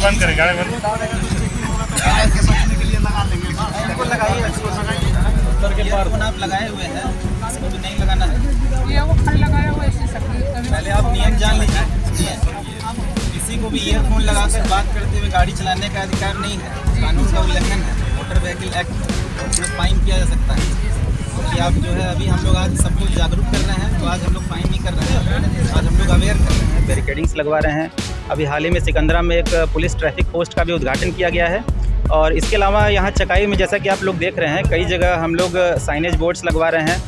बंद करें, गाड़ी बंद आप लगाए हुए हैं, इसको भी नहीं लगाना है। ये वो खड़ लगाया हुआ है इससे सकती पहले आप नियम जान लीजिए। किसी को भी ईयरफोन लगाकर बात करते हुए गाड़ी चलाने का अधिकार नहीं है, कानून का उल्लंघन है। मोटर व्हीकल एक्ट में फाइन किया जा सकता है। कि आप जो है अभी हम लोग आज सबको जागरूक कर रहे हैं, तो आज हम लोग फाइन नहीं कर रहे हैं, आज हम लोग अवेयर कर रहे हैं, बैरिकेडिंग्स लगवा रहे हैं। अभी हाल ही में सिकंदरा में एक पुलिस ट्रैफिक पोस्ट का भी उद्घाटन किया गया है। और इसके अलावा यहाँ चकाई में जैसा कि आप लोग देख रहे हैं, कई जगह हम लोग साइनेज बोर्ड्स लगवा रहे हैं।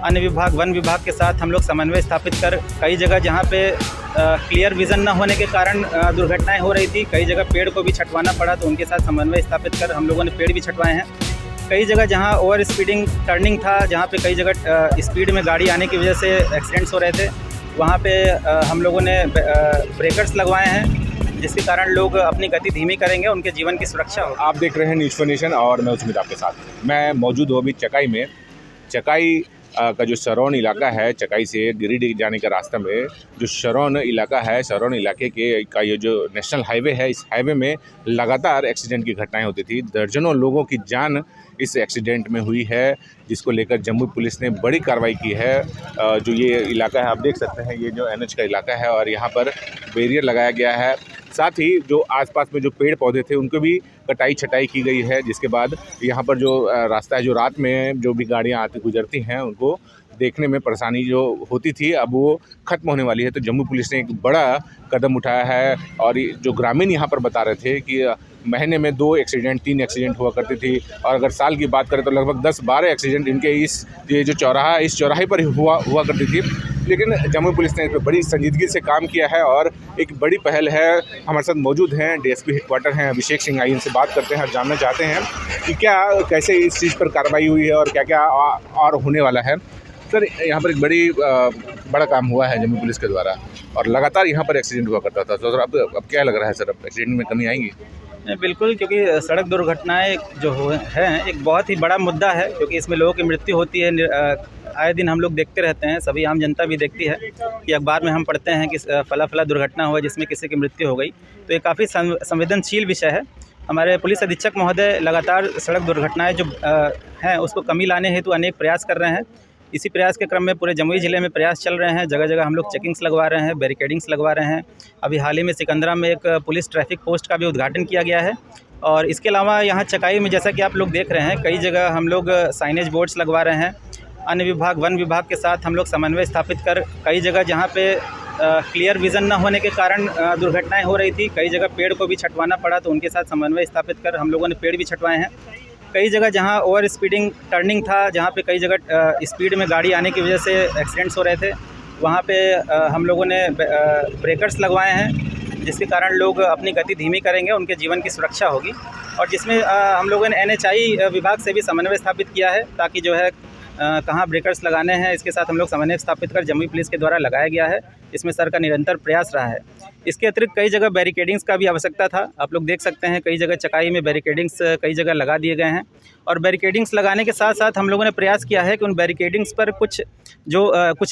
अन्य विभाग, वन विभाग के साथ हम लोग समन्वय स्थापित कर कई जगह जहाँ पे क्लियर विज़न न होने के कारण दुर्घटनाएं हो रही थी, कई जगह पेड़ को भी छटवाना पड़ा, तो उनके साथ समन्वय स्थापित कर हम लोगों ने पेड़ भी छटवाए हैं। कई जगह जहाँ ओवर स्पीडिंग टर्निंग था, जहाँ पे कई जगह स्पीड में गाड़ी आने की वजह से एक्सीडेंट्स हो रहे थे, वहाँ पे हम लोगों ने ब्रेकर्स लगवाए हैं, जिसके कारण लोग अपनी गति धीमी करेंगे, उनके जीवन की सुरक्षा हो। आप देख रहे हैं न्यूज़ फॉर नेशन और मैं उस्मित आपके साथ। मैं मौजूद हूँ अभी चकाई में। चकाई का जो सरौन इलाका है, चकाई से गिरिडीह जाने का रास्ता में जो सरौन इलाका है, सरौन इलाके का ये जो नेशनल हाईवे है, इस हाईवे में लगातार एक्सीडेंट की घटनाएं होती थी। दर्जनों लोगों की जान इस एक्सीडेंट में हुई है, जिसको लेकर जम्मू पुलिस ने बड़ी कार्रवाई की है। जो ये इलाका है, आप देख सकते हैं, ये जो NH का इलाका है और यहाँ पर बैरियर लगाया गया है। साथ ही जो आसपास में जो पेड़ पौधे थे उनको भी कटाई छटाई की गई है, जिसके बाद यहाँ पर जो रास्ता है, जो रात में जो भी गाड़ियाँ आती गुजरती हैं उनको देखने में परेशानी जो होती थी, अब वो ख़त्म होने वाली है। तो जम्मू पुलिस ने एक बड़ा कदम उठाया है और जो ग्रामीण यहाँ पर बता रहे थे कि महीने में 2 एक्सीडेंट 3 एक्सीडेंट हुआ करती थी, और अगर साल की बात करें तो लगभग 10-12 एक्सीडेंट इनके ये जो चौराहा, इस चौराहे पर ही हुआ करती थी। लेकिन जम्मू पुलिस ने इस पर बड़ी संजीदगी से काम किया है और एक बड़ी पहल है। हमारे साथ मौजूद हैं DSP हेडक्वार्टर हैं अभिषेक सिंह, आई इनसे बात करते हैं और जानना चाहते हैं कि कैसे इस चीज़ पर कार्रवाई हुई है और क्या क्या और होने वाला है। सर, यहाँ पर एक बड़ा काम हुआ है जम्मू पुलिस के द्वारा और लगातार यहाँ पर एक्सीडेंट हुआ करता था, तो सर अब क्या लग रहा है सर, अब एक्सीडेंट में कमी आएंगी? बिल्कुल, क्योंकि सड़क दुर्घटनाएं जो हैं एक बहुत ही बड़ा मुद्दा है, क्योंकि इसमें लोगों की मृत्यु होती है। आए दिन हम लोग देखते रहते हैं, सभी आम जनता भी देखती है कि अखबार में हम पढ़ते हैं कि फला दुर्घटना हुआ जिसमें किसी की मृत्यु हो गई। तो ये काफ़ी संवेदनशील विषय है। हमारे पुलिस अधीक्षक महोदय लगातार सड़क दुर्घटनाएं जो हैं उसको कमी लाने हेतु अनेक प्रयास कर रहे हैं। इसी प्रयास के क्रम में पूरे जमुई ज़िले में प्रयास चल रहे हैं। जगह जगह हम लोग चेकिंग्स लगवा रहे हैं, बैरिकेडिंग्स लगवा रहे हैं। अभी हाल ही में सिकंदरा में एक पुलिस ट्रैफिक पोस्ट का भी उद्घाटन किया गया है। और इसके अलावा यहाँ चकाई में जैसा कि आप लोग देख रहे हैं, कई जगह हम लोग साइनेज बोर्ड्स लगवा रहे हैं। अन्य विभाग, वन विभाग के साथ हम लोग समन्वय स्थापित कर कई जगह जहाँ पे क्लियर विज़न न होने के कारण दुर्घटनाएं हो रही थी, कई जगह पेड़ को भी छटवाना पड़ा, तो उनके साथ समन्वय स्थापित कर हम लोगों ने पेड़ भी छटवाए हैं। कई जगह जहाँ ओवर स्पीडिंग टर्निंग था, जहाँ पे कई जगह स्पीड में गाड़ी आने की वजह से एक्सीडेंट्स हो रहे थे, वहाँ पे हम लोगों ने ब्रेकर्स लगवाए हैं, जिसके कारण लोग अपनी गति धीमी करेंगे, उनके जीवन की सुरक्षा होगी। और जिसमें हम लोगों ने NHI विभाग से भी समन्वय स्थापित किया है, ताकि जो है कहाँ ब्रेकर्स लगाने हैं, इसके साथ हम लोग समन्वय स्थापित कर जमुई पुलिस के द्वारा लगाया गया है। इसमें सर का निरंतर प्रयास रहा है। इसके अतिरिक्त कई जगह बैरिकेडिंग्स का भी आवश्यकता था। आप लोग देख सकते हैं, कई जगह चकाई में बैरिकेडिंग्स कई जगह लगा दिए गए हैं। और बैरिकेडिंग्स लगाने के साथ साथ हम लोगों ने प्रयास किया है कि उन बैरिकेडिंग्स पर कुछ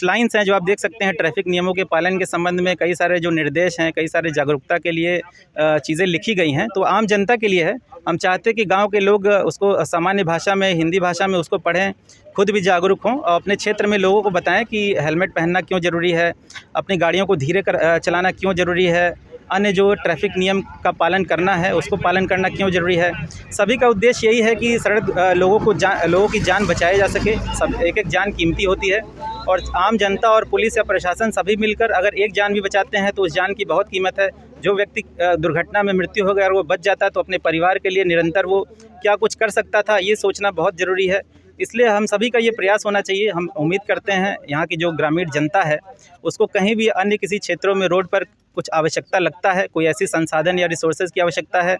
लाइन्स हैं जो आप देख सकते हैं, ट्रैफिक नियमों के पालन के संबंध में कई सारे जो निर्देश हैं, कई सारे जागरूकता के लिए चीज़ें लिखी गई हैं, तो आम जनता के लिए है। हम चाहते हैं कि गाँव के लोग उसको सामान्य भाषा में, हिंदी भाषा में उसको पढ़ें, खुद भी जागरूक हों और अपने क्षेत्र में लोगों को बताएं कि हेलमेट पहनना क्यों ज़रूरी है, अपनी गाड़ियों को धीरे चलाना क्यों ज़रूरी है, अन्य जो ट्रैफिक नियम का पालन करना है उसको पालन करना क्यों ज़रूरी है। सभी का उद्देश्य यही है कि सड़क लोगों की जान बचाई जा सके। सब एक जान कीमती होती है और आम जनता और पुलिस या प्रशासन सभी मिलकर अगर एक जान भी बचाते हैं तो उस जान की बहुत कीमत है। जो व्यक्ति दुर्घटना में मृत्यु हो गया और वो बच जाता है तो अपने परिवार के लिए निरंतर वो क्या कुछ कर सकता था, ये सोचना बहुत ज़रूरी है। इसलिए हम सभी का ये प्रयास होना चाहिए। हम उम्मीद करते हैं यहाँ की जो ग्रामीण जनता है उसको कहीं भी अन्य किसी क्षेत्रों में रोड पर कुछ आवश्यकता लगता है, कोई ऐसी संसाधन या रिसोर्सेज की आवश्यकता है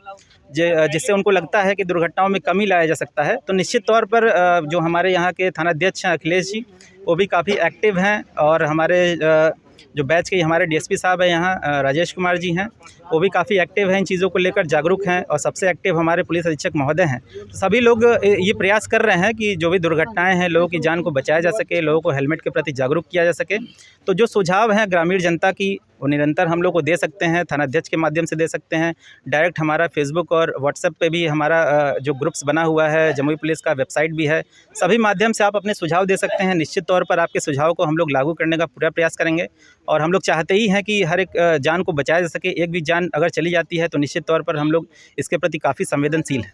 जिससे उनको लगता है कि दुर्घटनाओं में कमी लाया जा सकता है, तो निश्चित तौर पर जो हमारे यहाँ के थानाध्यक्ष हैं अखिलेश जी, वो भी काफ़ी एक्टिव हैं। और हमारे जो बैच के हमारे DSP साहब हैं यहाँ राजेश कुमार जी हैं, वो भी काफ़ी एक्टिव हैं, इन चीज़ों को लेकर जागरूक हैं और सबसे एक्टिव हमारे पुलिस अधीक्षक महोदय हैं। तो सभी लोग ये प्रयास कर रहे हैं कि जो भी दुर्घटनाएं हैं, लोगों की जान को बचाया जा सके, लोगों को हेलमेट के प्रति जागरूक किया जा सके। तो जो सुझाव हैं ग्रामीण जनता की, वो निरंतर हम लोग को दे सकते हैं, थानाध्यक्ष के माध्यम से दे सकते हैं, डायरेक्ट हमारा फेसबुक और व्हाट्सएप पे भी हमारा जो ग्रुप्स बना हुआ है, जमुई पुलिस का वेबसाइट भी है, सभी माध्यम से आप अपने सुझाव दे सकते हैं। निश्चित तौर पर आपके सुझाव को हम लोग लागू करने का पूरा प्रयास करेंगे और हम लोग चाहते ही हैं कि हर एक जान को बचाया जा सके। एक भी जान अगर चली जाती है तो निश्चित तौर पर हम लोग इसके प्रति काफ़ी संवेदनशील हैं।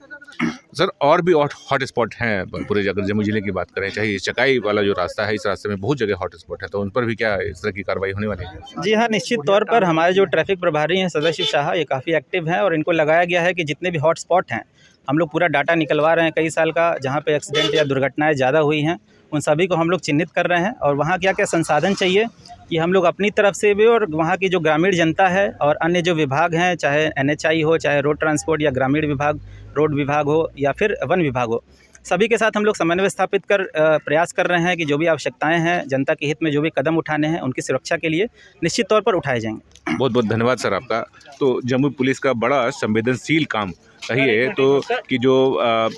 सर और भी हॉट स्पॉट हैं पूरे अगर जमुई जिले की बात करें, चाहे चकाई वाला जो रास्ता है, इस रास्ते में बहुत जगह हॉट स्पॉट है, तो उन पर भी क्या इस तरह की कार्रवाई होने वाली है? जी हाँ, निश्चित तौर पर हमारे जो ट्रैफिक प्रभारी हैं सदाशिव शाह, ये काफ़ी एक्टिव हैं और इनको लगाया गया है कि जितने भी हॉट स्पॉट हैं, हम लोग पूरा डाटा निकलवा रहे हैं कई साल का, जहाँ पे एक्सीडेंट या दुर्घटनाएं ज़्यादा हुई हैं, उन सभी को हम लोग चिन्हित कर रहे हैं और वहाँ क्या क्या संसाधन चाहिए कि हम लोग अपनी तरफ से भी और वहाँ की जो ग्रामीण जनता है और अन्य जो विभाग हैं, चाहे NHI हो, चाहे रोड ट्रांसपोर्ट या ग्रामीण विभाग, रोड विभाग हो या फिर वन विभाग हो, सभी के साथ हम लोग समन्वय स्थापित कर प्रयास कर रहे हैं कि जो भी आवश्यकताएं हैं, जनता के हित में जो भी कदम उठाने हैं, उनकी सुरक्षा के लिए निश्चित तौर पर उठाए जाएंगे। बहुत बहुत धन्यवाद सर आपका। तो जमुई पुलिस का बड़ा संवेदनशील काम कहिए तो कि जो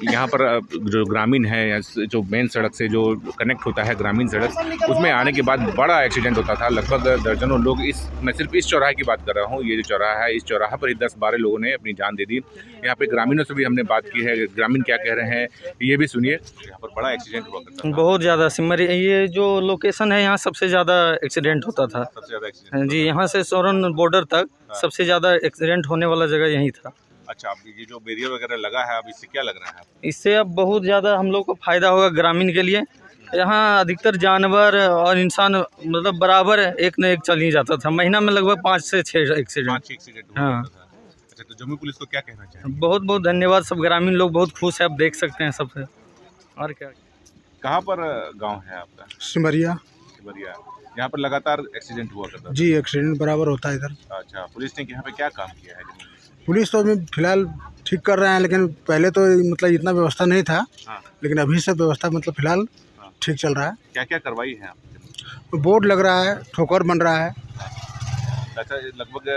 यहाँ पर जो ग्रामीण है या जो मेन सड़क से जो कनेक्ट होता है ग्रामीण सड़क, उसमें आने के बाद बड़ा एक्सीडेंट होता था। लगभग दर्जनों लोग मैं सिर्फ इस चौराहे की बात कर रहा हूँ, ये जो चौराहा है, इस चौराहा पर ही 10-12 लोगों ने अपनी जान दे दी। यहाँ पे ग्रामीणों से भी हमने बात की है, ग्रामीण क्या कह रहे हैं ये भी सुनिए। यहाँ पर बड़ा एक्सीडेंट हुआ करता था, बहुत ज़्यादा सिमरिया ये जो लोकेशन है यहाँ सबसे ज़्यादा एक्सीडेंट होता था। सबसे ज़्यादा एक्सीडेंट जी, यहाँ से सोरन बॉर्डर तक सबसे ज़्यादा एक्सीडेंट होने वाला जगह यहीं था। अच्छा, अब ये जो बैरियर वगैरह लगा है, अब इससे क्या लग रहा है? इससे अब बहुत ज़्यादा हम लोग को फ़ायदा होगा ग्रामीण के लिए। यहाँ अधिकतर जानवर और इंसान मतलब बराबर एक न एक चल ही जाता था। महीना में लगभग 5 से 6 एक्सीडेंट। हाँ। अच्छा, तो जमुई पुलिस को क्या कहना चाहिए? बहुत बहुत धन्यवाद, सब ग्रामीण लोग बहुत खुश है, आप देख सकते हैं सबसे। और क्या, कहाँ पर गाँव है आपका? सिमरिया। सिमरिया, यहाँ पर लगातार एक्सीडेंट हुआ करता था? जी, एक्सीडेंट बराबर होता है इधर। अच्छा, पुलिस ने यहाँ पे क्या काम किया है? पुलिस तो अभी फिलहाल ठीक कर रहे हैं, लेकिन पहले तो मतलब इतना व्यवस्था नहीं था। हाँ। लेकिन अभी सब व्यवस्था मतलब फिलहाल ठीक चल रहा है। क्या क्या करवाई है आपने? बोर्ड लग रहा है, ठोकर बन रहा है। अच्छा, लगभग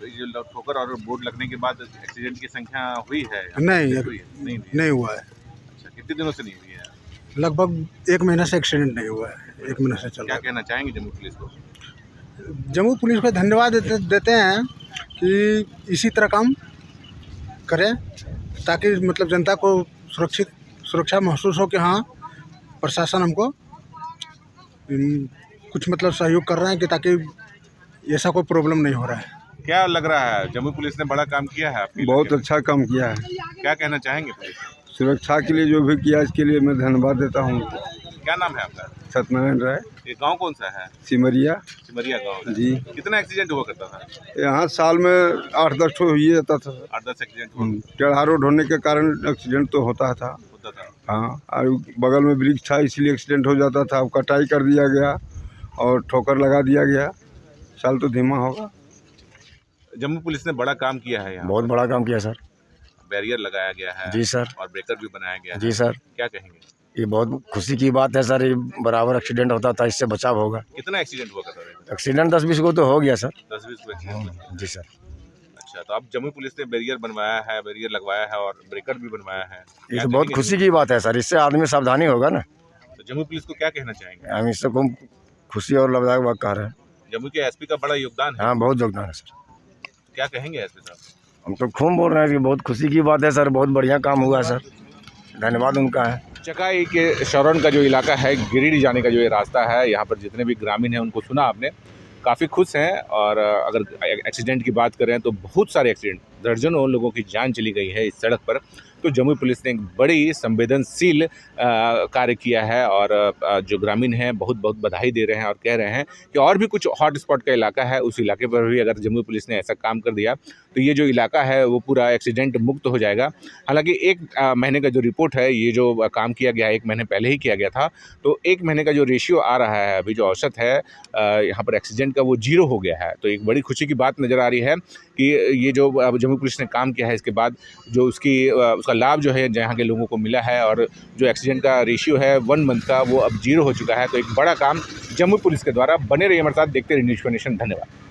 ये ठोकर और बोर्ड लगने के बाद एक्सीडेंट की संख्या हुई है? नहीं हुआ है। अच्छा, कितने दिनों से नहीं हुई है? लगभग 1 महीना से एक्सीडेंट नहीं हुआ है, 1 महीना से चल रहा क्या कहना चाहेंगे जमुई पुलिस को? है। जम्मू पुलिस को धन्यवाद देते हैं कि इसी तरह काम करें, ताकि मतलब जनता को सुरक्षा महसूस हो कि हाँ प्रशासन हमको कुछ मतलब सहयोग कर रहे हैं कि ताकि ऐसा कोई प्रॉब्लम नहीं हो रहा है। क्या लग रहा है, जमुई पुलिस ने बड़ा काम किया है आपके? बहुत अच्छा काम किया है। क्या कहना चाहेंगे पुलिस? सुरक्षा के लिए जो भी किया इसके लिए मैं धन्यवाद देता हूँ। क्या नाम है आपका? सत्यनारायण राय। ये गांव कौन सा है? सिमरिया। सिमरिया गांव जी। कितना एक्सीडेंट हुआ करता था? यहाँ साल में 8-10 ठो ही जाता था। 8-10 एक्सीडेंट हुआ चढ़ा रोड होने के कारण एक्सीडेंट तो होता था। हाँ, और बगल में वृक्ष था इसलिए एक्सीडेंट हो जाता था। अब कटाई कर दिया गया और ठोकर लगा दिया गया, साल तो धीमा होगा। जम्मू पुलिस ने बड़ा काम किया है यहाँ? बहुत बड़ा काम किया सर। बैरियर लगाया गया है? जी सर। और ब्रेकर भी बनाया गया है? जी सर। क्या कहेंगे? ये बहुत खुशी की बात है सर, ये बराबर एक्सीडेंट होता था, इससे बचाव होगा। कितना एक्सीडेंट हुआ करता था? एक्सीडेंट 10-20 को तो हो गया सर। 10-20 को एक्सीडेंट? जी सर। अच्छा, तो अब जम्मू पुलिस ने बैरियर बनवाया है, बैरियर लगवाया है और ब्रेकर भी बनवाया है, ये तो बहुत खुशी की बात है सर, इससे आदमी सावधानी होगा ना। तो जम्मू पुलिस को क्या कहना चाहेंगे? हम इससे खूब खुशी और लाभदायक बात कह रहे हैं। जम्मू के एसपी का बड़ा योगदान है। हाँ, बहुत योगदान है सर। क्या कहेंगे एसपी साहब? हम तो खूब बोल रहे हैं कि बहुत खुशी की बात है सर, बहुत बढ़िया काम हुआ सर, धन्यवाद उनका है। चकाई के शरण का जो इलाका है, गिरिडीह जाने का जो ये रास्ता है, यहाँ पर जितने भी ग्रामीण हैं उनको सुना आपने, काफ़ी खुश हैं। और अगर एक्सीडेंट की बात करें तो बहुत सारे एक्सीडेंट, दर्जनों लोगों की जान चली गई है इस सड़क पर। तो जमुई पुलिस ने एक बड़ी संवेदनशील कार्य किया है और जो ग्रामीण हैं बहुत बहुत बधाई दे रहे हैं और कह रहे हैं कि और भी कुछ हॉट स्पॉट का इलाका है, उस इलाके पर भी अगर जमुई पुलिस ने ऐसा काम कर दिया तो ये जो इलाका है वो पूरा एक्सीडेंट मुक्त हो जाएगा। हालांकि 1 महीने का जो रिपोर्ट है, ये जो काम किया गया 1 महीने पहले ही किया गया था, तो 1 महीने का जो रेशियो आ रहा है अभी, जो औसत है यहाँ पर एक्सीडेंट का, वो 0 हो गया है। तो एक बड़ी खुशी की बात नज़र आ रही है कि ये जो जमुई पुलिस ने काम किया है, इसके बाद जो उसका लाभ जो है जहाँ के लोगों को मिला है और जो एक्सीडेंट का रेशियो है 1 मंथ का, वो अब 0 हो चुका है। तो एक बड़ा काम जमुई पुलिस के द्वारा। बने रहिए हमारे साथ, देखते रहिए न्यूज़ नेशन। धन्यवाद।